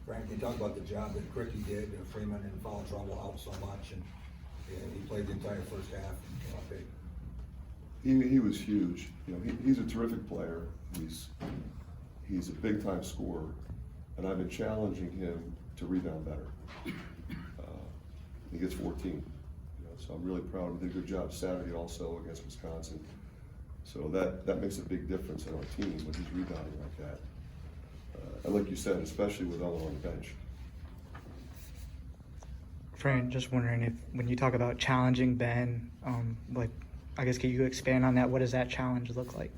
Frank, you talk about the job that Cricky did, Freeman in foul trouble out so much, and yeah, he played the entire first half and came up big. He was huge. You know, he's a terrific player. He's a big time scorer, and I've been challenging him to rebound better. He gets 14, you know, so I'm really proud. He did a good job Saturday also against Wisconsin. So that makes a big difference in our team when he's rebounding like that. And like you said, especially with Owen on the bench. Fran, just wondering if when you talk about challenging Ben, like, I guess could you expand on that? What does that challenge look like?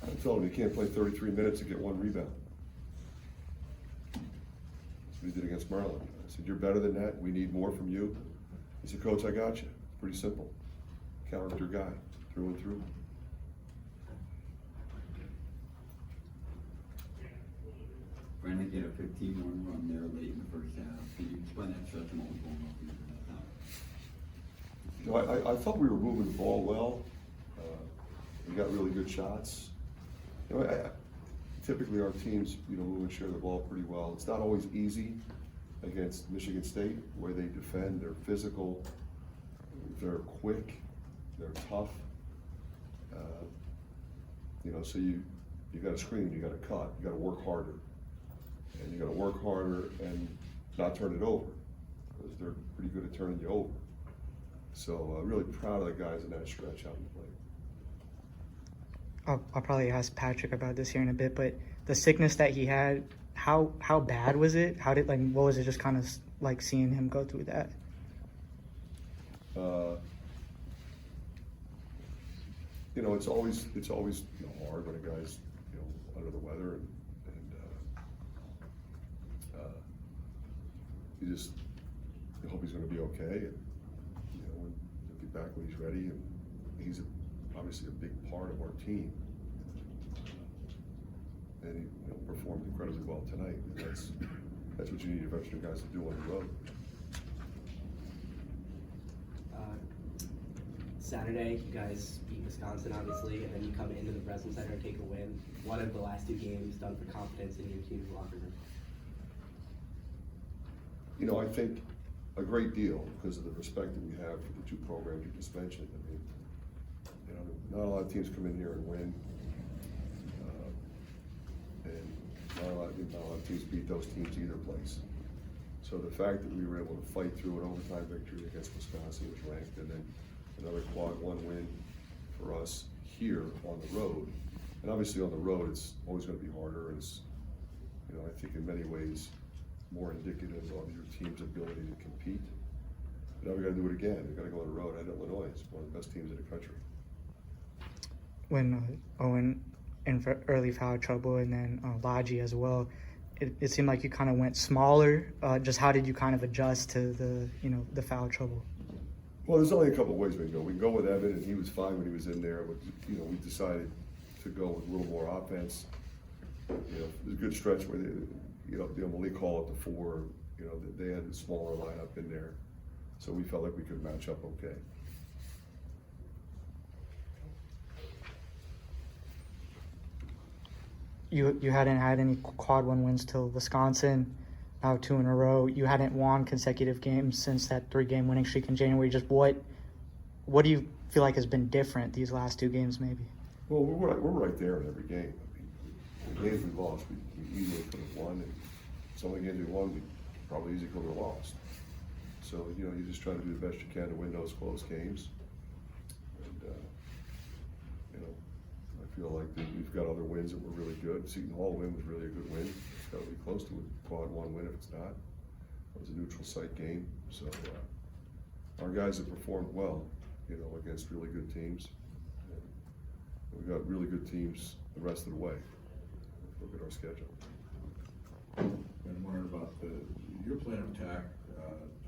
I told him he can't play 33 minutes to get one rebound. That's what he did against Maryland. I said, you're better than that. We need more from you. He said, Coach, I got you. Pretty simple. Character guy, through and through. Brandon did a 15-1 run there late in the first half. Can you explain that stretch and what was going on for you at that time? You know, I thought we were moving the ball well. We got really good shots. You know, typically our teams, you know, move and share the ball pretty well. It's not always easy against Michigan State, the way they defend. They're physical, they're quick, they're tough. You know, so you got to screen, you got to cut, you got to work harder. And you got to work harder and not turn it over, because they're pretty good at turning you over. So really proud of the guys in that stretch out in the play. I'll probably ask Patrick about this here in a bit, but the sickness that he had, how bad was it? What was it just kind of like seeing him go through that? You know, it's always you know, hard when a guy's, you know, under the weather, and you just hope he's going to be okay, and you know, he'll be back when he's ready. And he's obviously a big part of our team, and he, you know, performed incredibly well tonight. And that's what you need your veteran guys to do on the road. Saturday, you guys beat Wisconsin, obviously, and then you come into the Breslin Center and take a win. What have the last two games done for confidence in your team's locker room? You know, I think a great deal, because of the respect that we have for the two programs you just mentioned. I mean, you know, not a lot of teams come in here and win, and not a lot of teams beat those teams either place. So the fact that we were able to fight through an overtime victory against Wisconsin, which ranked, and then another quad one win for us here on the road. And obviously on the road, it's always going to be harder, and it's, you know, I think in many ways more indicative of your team's ability to compete. But now we got to do it again. We got to go on the road at Illinois. It's one of the best teams in the country. When Owen in early foul trouble, and then Lodgy as well, it seemed like you kind of went smaller. Just how did you kind of adjust to the foul trouble? Well, there's only a couple of ways we can go. We can go with Evan, and he was fine when he was in there. But you know, we decided to go with a little more offense. You know, there's a good stretch where Malik Hall at the 4. You know, they had a smaller lineup in there, so we felt like we could match up okay. You hadn't had any quad one wins till Wisconsin, now 2 in a row. You hadn't won consecutive games since that 3-game winning streak in January. Just what do you feel like has been different these last 2 games, maybe? Well, we're right there in every game. I mean, the games we lost, we easily could have won, and some of the games we won, we probably easily could have lost. So, you know, you just try to do the best you can to win those close games. And, you know, I feel like we've got other wins that were really good. Seton Hall win was really a good win. It's got to be close to a quad one win if it's not. It was a neutral site game. So our guys have performed well, you know, against really good teams. And we've got really good teams the rest of the way. Look at our schedule. I'm wondering about your plan of attack.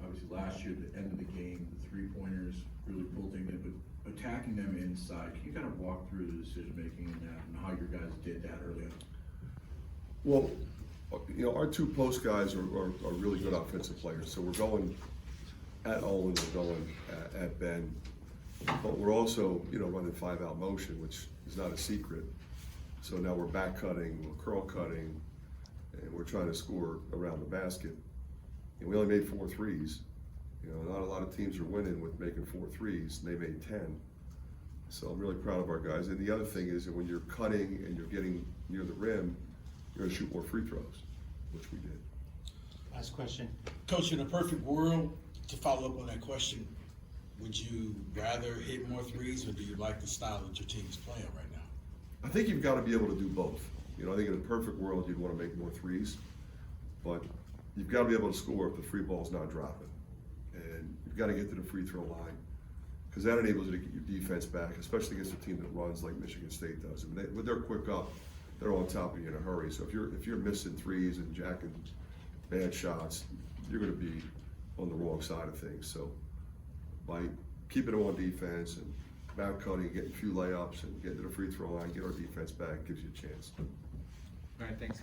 Obviously, last year, the end of the game, the 3-pointers really pulled things in, but attacking them inside. Can you kind of walk through the decision making in that and how your guys did that early on? Well, you know, our 2 post guys are really good offensive players. So we're going at Owen, we're going at Ben, but we're also, you know, running 5-out motion, which is not a secret. So now we're back cutting, we're curl cutting. and we're trying to score around the basket, and we only made 4 threes. You know, not a lot of teams are winning with making 4 threes, and they made 10. So I'm really proud of our guys. And the other thing is that when you're cutting and you're getting near the rim, you're gonna shoot more free throws, which we did. Last question. Coach, in a perfect world, to follow up on that question, would you rather hit more threes, or do you like the style that your team is playing right now? I think you've got to be able to do both. You know, I think in a perfect world, you'd want to make more threes, but you've got to be able to score if the free ball's not dropping. And you've got to get to the free throw line, because that enables you to get your defense back, especially against a team that runs like Michigan State does. I mean, with their quick up, they're on top of you in a hurry. So if you're missing threes and jacking bad shots, you're going to be on the wrong side of things. So by keeping them on defense and back cutting, getting a few layups and getting to the free throw line, get our defense back, gives you a chance. All right, thanks.